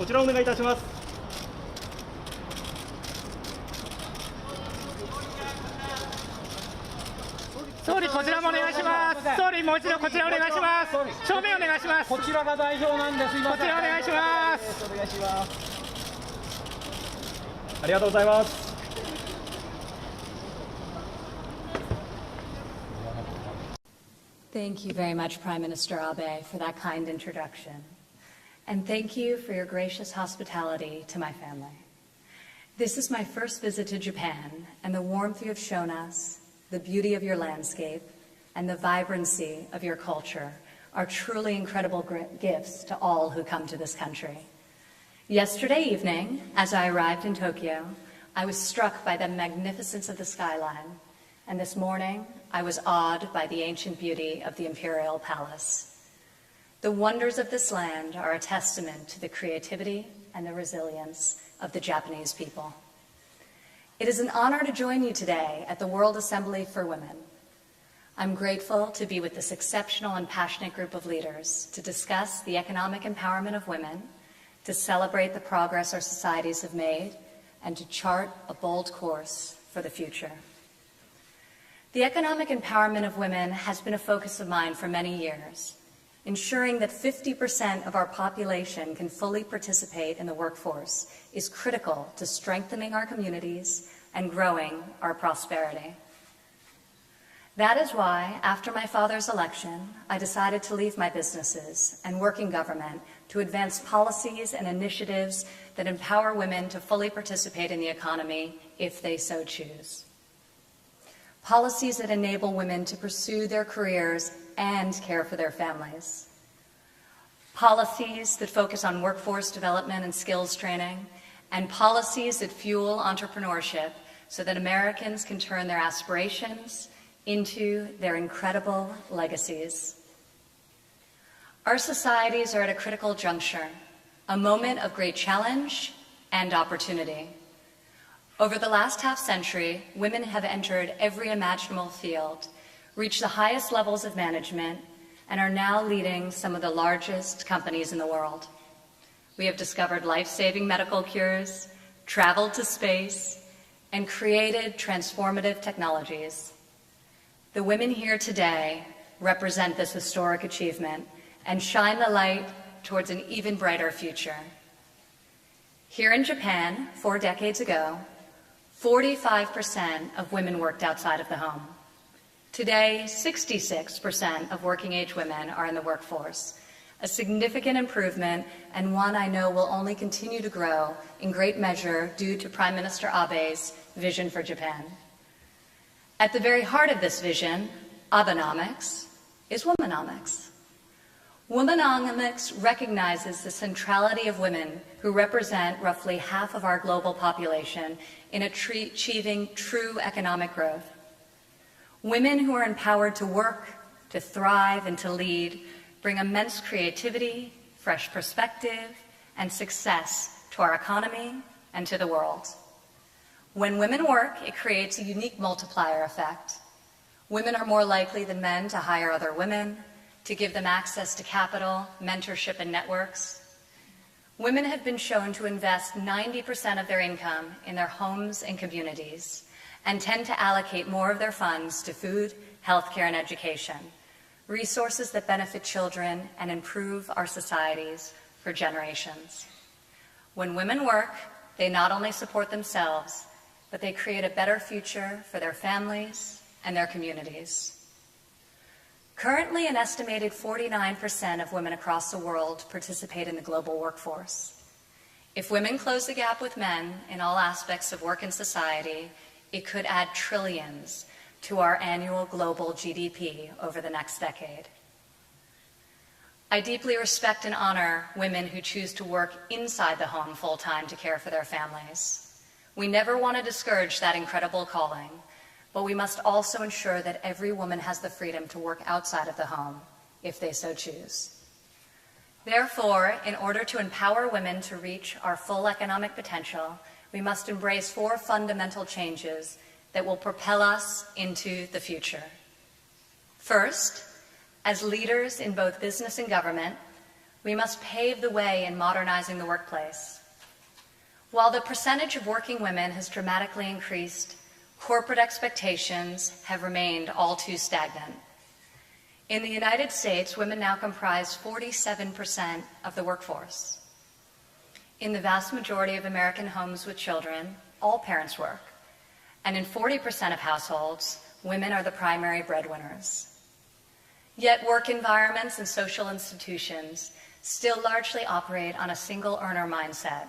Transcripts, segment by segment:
こちらお願いいたします。総理、こちらもお願いします。総理、もう一度こちらお願いします。正面お願いします。こちらが代表なんです。こちらお願いします。お願いします。ありがとうございます。Thank you very much, Prime Minister Abe, for that kind introduction. And thank you for your gracious hospitality to my family. This is my first visit to Japan, and the warmth you have shown us, the beauty of your landscape, and the vibrancy of your culture are truly incredible gifts to all who come to this country. Yesterday evening, as I arrived in Tokyo, I was struck by the magnificence of the skyline, and this morning, I was awed by the ancient beauty of the Imperial Palace. The wonders of this land are a testament to the creativity and the resilience of the Japanese people. It is an honor to join you today at the World Assembly for Women. I'm grateful to be with this exceptional and passionate group of leaders to discuss the economic empowerment of women, to celebrate the progress our societies have made, and to chart a bold course for the future. The economic empowerment of women has been a focus of mine for many years. Ensuring that 50% of our population can fully participate in the workforce is critical to strengthening our communities and growing our prosperity. That is why, after my father's election, I decided to leave my businesses and work in government to advance policies and initiatives that empower women to fully participate in the economy if they so choose. Policies that enable women to pursue their careers and care for their families. Policies that focus on workforce development and skills training, and policies that fuel entrepreneurship so that Americans can turn their aspirations into their incredible legacies. Our societies are at a critical juncture, a moment of great challenge and opportunity. Over the last half-century, women have entered every imaginable field, reached the highest levels of management, and are now leading some of the largest companies in the world. We have discovered life-saving medical cures, traveled to space, and created transformative technologies. The women here today represent this historic achievement and shine the light towards an even brighter future. Here in Japan, 4 decades ago, 45% of women worked outside of the home. Today, 66% of working-age women are in the workforce, a significant improvement and one I know will only continue to grow in great measure due to Prime Minister Abe's vision for Japan. At the very heart of this vision, Abenomics, is womanomics. Womanomics recognizes the centrality of women who represent roughly half of our global population in achieving true economic growth. Women who are empowered to work, to thrive, and to lead bring immense creativity, fresh perspective, and success to our economy and to the world. When women work, it creates a unique multiplier effect. Women are more likely than men to hire other women, to give them access to capital, mentorship, and networks. Women have been shown to invest 90% of their income in their homes and communities and tend to allocate more of their funds to food, healthcare, and education, resources that benefit children and improve our societies for generations. When women work, they not only support themselves, but they create a better future for their families and their communities. Currently, an estimated 49% of women across the world participate in the global workforce. If women close the gap with men in all aspects of work and society, it could add trillions to our annual global GDP over the next decade. I deeply respect and honor women who choose to work inside the home full-time to care for their families. We never want to discourage that incredible calling, but we must also ensure that every woman has the freedom to work outside of the home if they so choose. Therefore, in order to empower women to reach our full economic potential, we must embrace 4 fundamental changes that will propel us into the future. First, as leaders in both business and government, We must pave the way in modernizing the workplace. While the percentage of working women has dramatically increased, corporate expectations have remained all too stagnant. In the United States, women now comprise 47% of the workforce. In the vast majority of American homes with children, all parents work. And in 40% of households, women are the primary breadwinners. Yet work environments and social institutions still largely operate on a single earner mindset,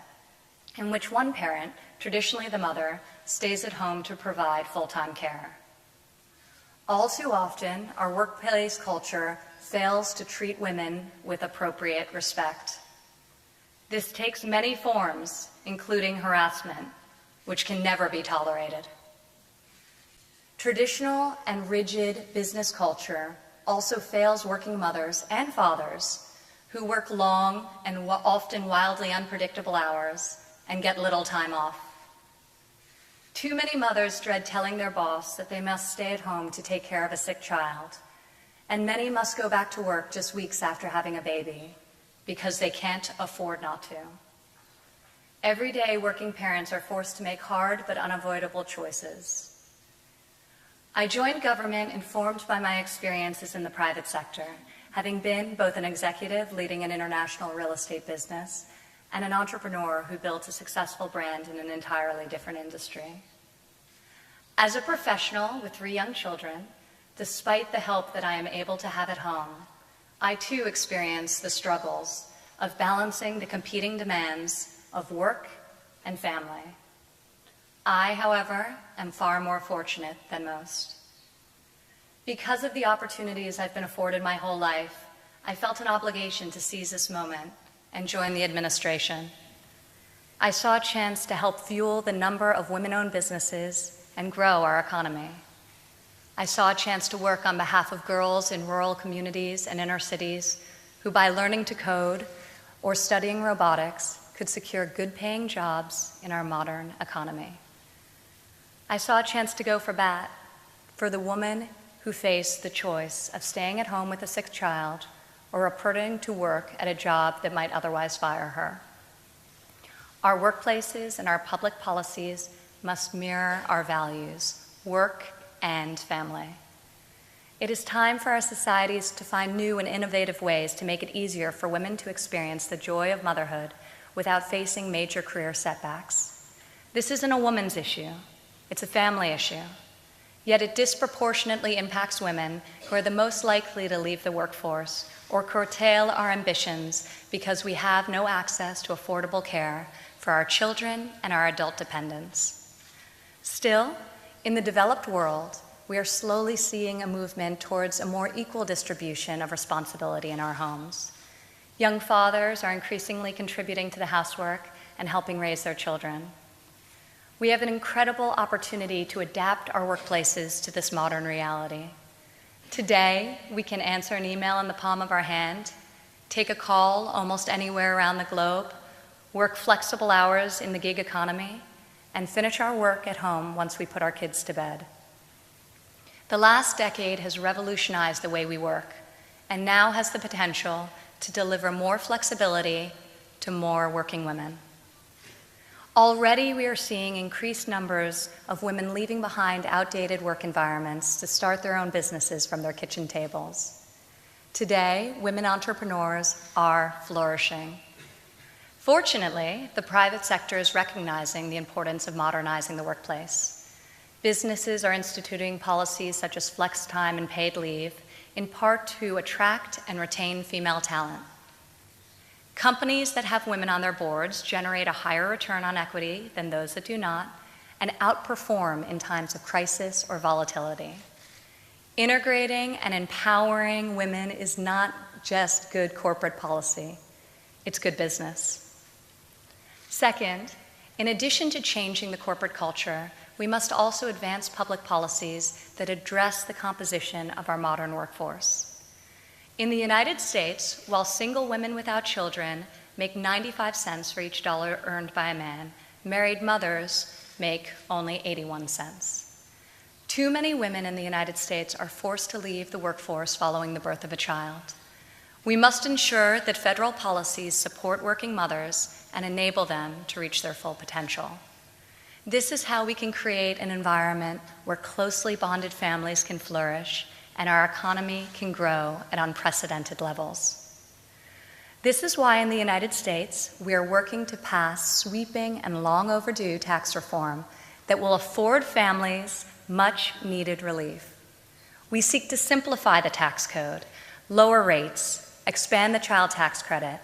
in which one parent, traditionally the mother, stays at home to provide full-time care. All too often, our workplace culture fails to treat women with appropriate respect. This takes many forms, including harassment, which can never be tolerated. Traditional and rigid business culture also fails working mothers and fathers who work long and often wildly unpredictable hours and get little time off. Too many mothers dread telling their boss that they must stay at home to take care of a sick child, and many must go back to work just weeks after having a baby because they can't afford not to. Every day, working parents are forced to make hard but unavoidable choices. I joined government informed by my experiences in the private sector, having been both an executive leading an international real estate business and an entrepreneur who built a successful brand in an entirely different industry. As a professional with 3 young children, despite the help that I am able to have at home, I too experience the struggles of balancing the competing demands of work and family. I, however, am far more fortunate than most. Because of the opportunities I've been afforded my whole life, I felt an obligation to seize this moment and join the administration. I saw a chance to help fuel the number of women-owned businesses and grow our economy. I saw a chance to work on behalf of girls in rural communities and inner cities who, by learning to code or studying robotics, could secure good-paying jobs in our modern economy. I saw a chance to go for bat for the woman who faced the choice of staying at home with a sick child or reporting to work at a job that might otherwise fire her. Our workplaces and our public policies must mirror our values, work and family. It is time for our societies to find new and innovative ways to make it easier for women to experience the joy of motherhood without facing major career setbacks. This isn't a woman's issue, it's a family issue. Yet it disproportionately impacts women who are the most likely to leave the workforce or curtail our ambitions because we have no access to affordable care for our children and our adult dependents. Still, in the developed world, we are slowly seeing a movement towards a more equal distribution of responsibility in our homes. Young fathers are increasingly contributing to the housework and helping raise their children. We have an incredible opportunity to adapt our workplaces to this modern reality. Today, we can answer an email in the palm of our hand, take a call almost anywhere around the globe, work flexible hours in the gig economy, and finish our work at home once we put our kids to bed. The last decade has revolutionized the way we work, and now has the potential to deliver more flexibility to more working women. Already, we are seeing increased numbers of women leaving behind outdated work environments to start their own businesses from their kitchen tables. Today, women entrepreneurs are flourishing. Fortunately, the private sector is recognizing the importance of modernizing the workplace. Businesses are instituting policies such as flex time and paid leave, in part to attract and retain female talent. Companies that have women on their boards generate a higher return on equity than those that do not, and outperform in times of crisis or volatility. Integrating and empowering women is not just good corporate policy, it's good business. Second, in addition to changing the corporate culture, we must also advance public policies that address the composition of our modern workforce. In the United States, while single women without children make 95 cents for each dollar earned by a man, married mothers make only 81 cents. Too many women in the United States are forced to leave the workforce following the birth of a child. We must ensure that federal policies support working mothers and enable them to reach their full potential. This is how we can create an environment where closely bonded families can flourish and our economy can grow at unprecedented levels. This is why in the United States, we are working to pass sweeping and long overdue tax reform that will afford families much needed relief. We seek to simplify the tax code, lower rates, expand the child tax credit,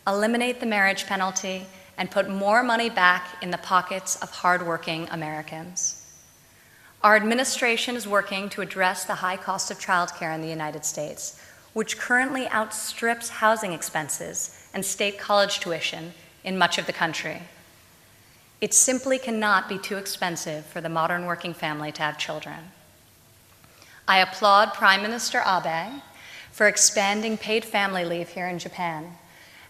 eliminate the marriage penalty, and put more money back in the pockets of hardworking Americans. Our administration is working to address the high cost of childcare in the United States, which currently outstrips housing expenses and state college tuition in much of the country. It simply cannot be too expensive for the modern working family to have children. I applaud Prime Minister Abe for expanding paid family leave here in Japan,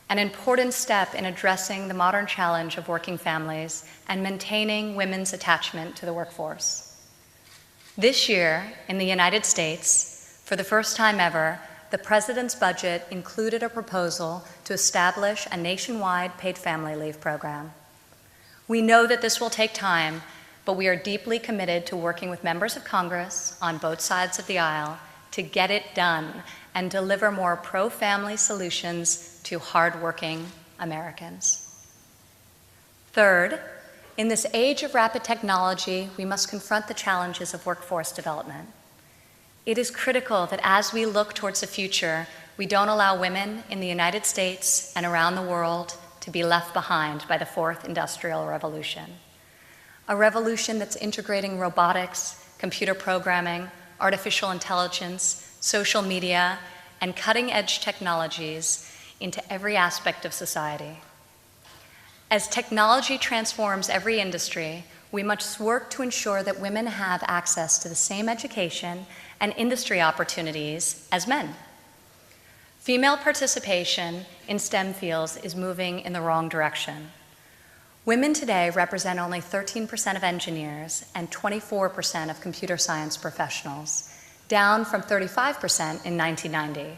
an important step in addressing the modern challenge of working families and maintaining women's attachment to the workforce. This year, in the United States, for the first time ever, the President's budget included a proposal to establish a nationwide paid family leave program. We know that this will take time, but we are deeply committed to working with members of Congress on both sides of the aisle to get it done and deliver more pro-family solutions to hardworking Americans. Third, in this age of rapid technology, we must confront the challenges of workforce development. It is critical that as we look towards the future, we don't allow women in the United States and around the world to be left behind by the fourth industrial revolution. A revolution that's integrating robotics, computer programming, artificial intelligence, social media, and cutting-edge technologies into every aspect of society. As technology transforms every industry, we must work to ensure that women have access to the same education and industry opportunities as men. Female participation in STEM fields is moving in the wrong direction. Women today represent only 13% of engineers and 24% of computer science professionals, down from 35% in 1990.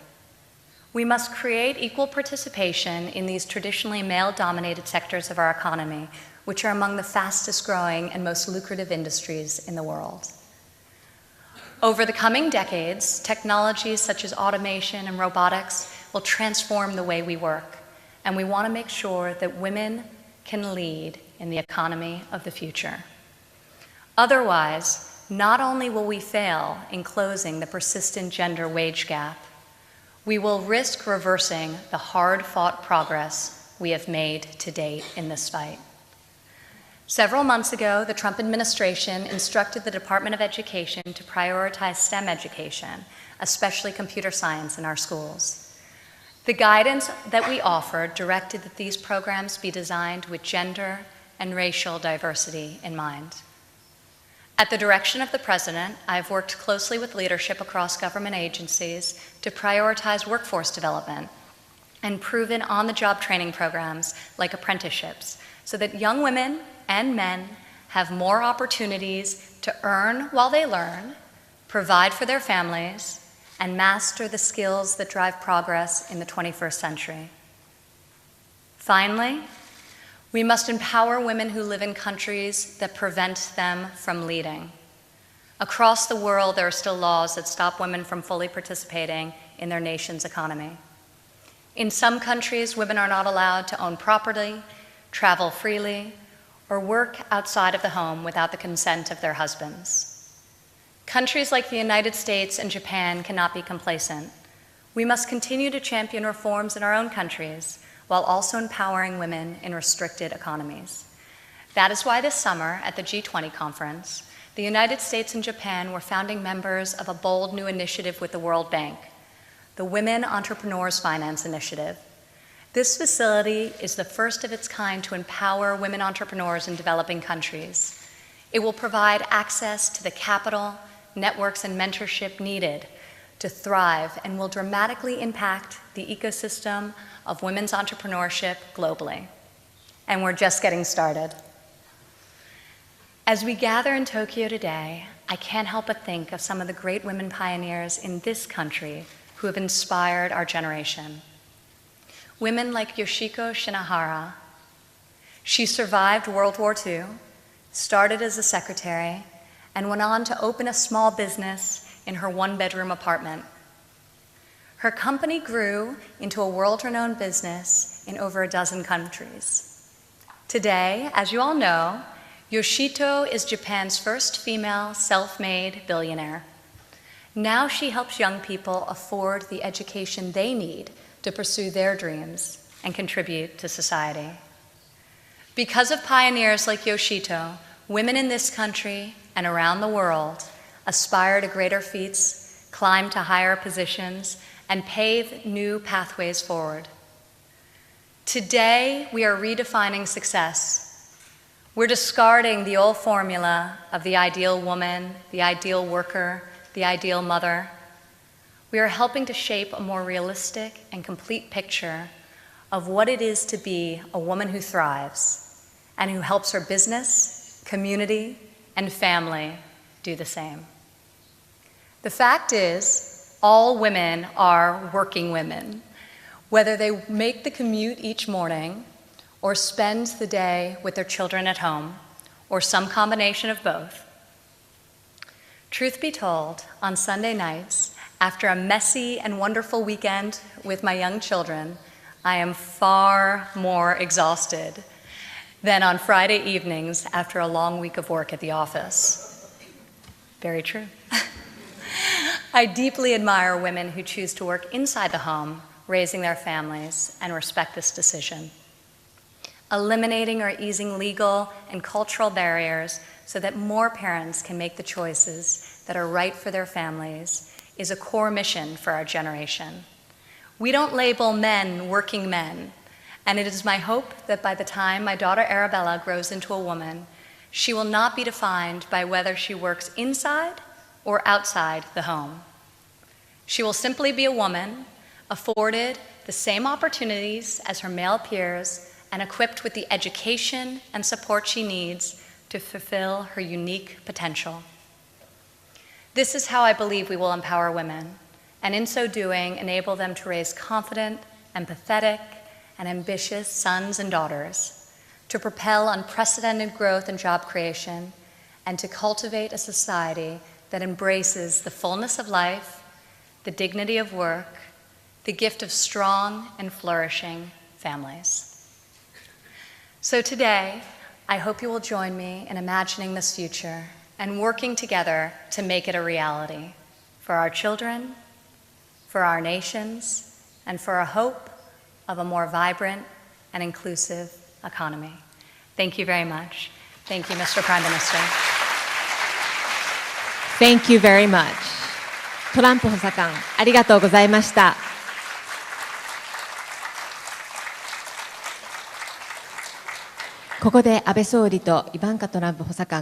We must create equal participation in these traditionally male-dominated sectors of our economy, which are among the fastest growing and most lucrative industries in the world. Over the coming decades, technologies such as automation and robotics will transform the way we work, and we want to make sure that women can lead in the economy of the future. Otherwise, not only will we fail in closing the persistent gender wage gap, we will risk reversing the hard-fought progress we have made to date in this fight. Several months ago, the Trump administration instructed the Department of Education to prioritize STEM education, especially computer science, in our schools. The guidance that we offered directed that these programs be designed with gender and racial diversity in mind. At the direction of the President, I have worked closely with leadership across government agencies to prioritize workforce development and proven on-the-job training programs like apprenticeships so that young women and men have more opportunities to earn while they learn, provide for their families, and master the skills that drive progress in the 21st century. Finally, we must empower women who live in countries that prevent them from leading. Across the world, there are still laws that stop women from fully participating in their nation's economy. In some countries, women are not allowed to own property, travel freely, or work outside of the home without the consent of their husbands. Countries like the United States and Japan cannot be complacent. We must continue to champion reforms in our own countries while also empowering women in restricted economies. That is why this summer at the G20 conference, the United States and Japan were founding members of a bold new initiative with the World Bank, the Women Entrepreneurs Finance Initiative. This facility is the first of its kind to empower women entrepreneurs in developing countries. It will provide access to the capital, networks, and mentorship needed to thrive and will dramatically impact the ecosystem of women's entrepreneurship globally. And we're just getting started. As we gather in Tokyo today, I can't help but think of some of the great women pioneers in this country who have inspired our generation. Women like Yoshiko Shinohara. She survived World War II, started as a secretary, and went on to open a small business in her one-bedroom apartment. Her company grew into a world-renowned business in over a dozen countries. Today, as you all know, Yoshito is Japan's first female self-made billionaire. Now she helps young people afford the education they need to pursue their dreams and contribute to society. Because of pioneers like Yoshito, women in this country and around the world aspire to greater feats, climb to higher positions, and pave new pathways forward. Today, we are redefining success. We're discarding the old formula of the ideal woman, the ideal worker, the ideal mother. We are helping to shape a more realistic and complete picture of what it is to be a woman who thrives and who helps her business, community, and family do the same. The fact is, all women are working women, whether they make the commute each morning or spend the day with their children at home, or some combination of both. Truth be told, on Sunday nights, after a messy and wonderful weekend with my young children, I am far more exhausted than on Friday evenings after a long week of work at the office. Very true. I deeply admire women who choose to work inside the home, raising their families, and respect this decision. Eliminating or easing legal and cultural barriers so that more parents can make the choices that are right for their families is a core mission for our generation. We don't label men working men, and it is my hope that by the time my daughter Arabella grows into a woman, she will not be defined by whether she works inside or outside the home. She will simply be a woman, afforded the same opportunities as her male peers, and equipped with the education and support she needs to fulfill her unique potential. This is how I believe we will empower women, and in so doing, enable them to raise confident, empathetic, and ambitious sons and daughters, to propel unprecedented growth and job creation, and to cultivate a society that embraces the fullness of life, the dignity of work, the gift of strong and flourishing families. So today, I hope you will join me in imagining this future and working together to make it a reality for our children, for our nations, and for a hope of a more vibrant and inclusive economy. Thank you very much. Thank you, Mr. Prime Minister. Thank you very much. トランプ補佐官、ありがとうございました。ここで安倍総理とイバンカトランプ補佐官